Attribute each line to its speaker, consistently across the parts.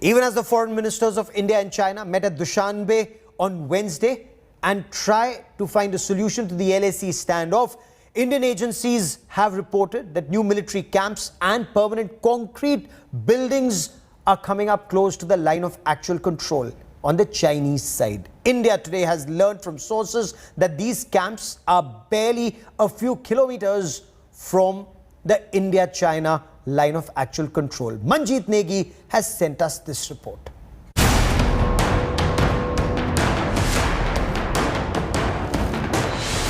Speaker 1: Even as the foreign ministers of India and China met at Dushanbe on Wednesday and try to find a solution to the LAC standoff, Indian agencies have reported that new military camps and permanent concrete buildings are coming up close to the line of actual control on the Chinese side. India today has learned from sources that these camps are barely a few kilometers from the India-China line of actual control. Manjeet Negi has sent us this report.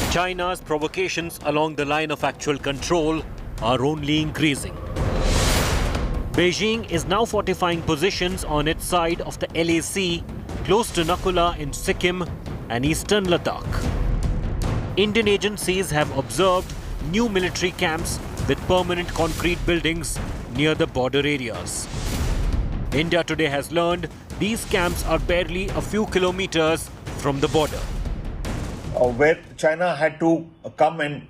Speaker 2: China's provocations along the line of actual control are only increasing. Beijing is now fortifying positions on its side of the LAC, close to Nakula in Sikkim and eastern Ladakh. Indian agencies have observed new military camps with permanent concrete buildings near the border areas. India today has learned these camps are barely a few kilometers from the border.
Speaker 3: Where China had to come and,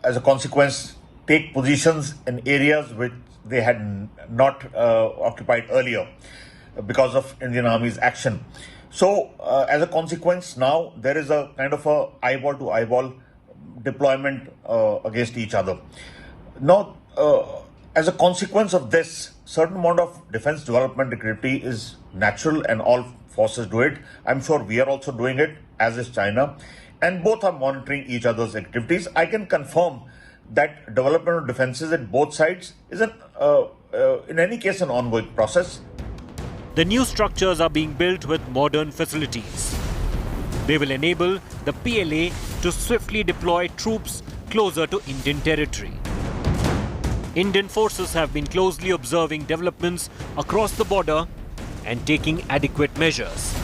Speaker 3: as a consequence, take positions in areas which they had not occupied earlier because of Indian Army's action. So, as a consequence, now there is a kind of a eyeball-to-eyeball deployment against each other. Now, as a consequence of this, certain amount of defense development activity is natural and all forces do it. I'm sure we are also doing it, as is China. And both are monitoring each other's activities. I can confirm that development of defenses at both sides is, in any case, an ongoing process.
Speaker 2: The new structures are being built with modern facilities. They will enable the PLA to swiftly deploy troops closer to Indian territory. Indian forces have been closely observing developments across the border and taking adequate measures.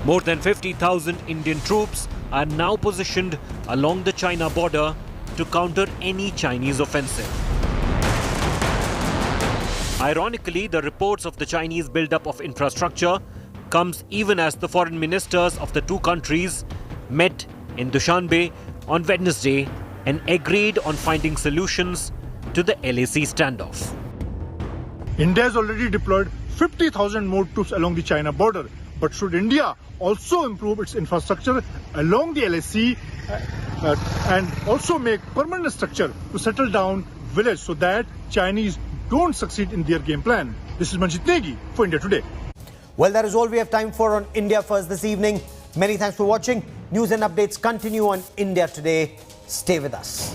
Speaker 2: More than 50,000 Indian troops are now positioned along the China border to counter any Chinese offensive. Ironically, the reports of the Chinese buildup of infrastructure comes even as the foreign ministers of the two countries met in Dushanbe on Wednesday and agreed on finding solutions to the LAC standoff.
Speaker 4: India has already deployed 50,000 more troops along the China border. But should India also improve its infrastructure along the LAC and also make permanent structure to settle down village so that Chinese don't succeed in their game plan? This is Manjeet Negi for India Today.
Speaker 1: Well, that is all we have time for on India First this evening. Many thanks for watching. News and updates continue on India Today. Stay with us.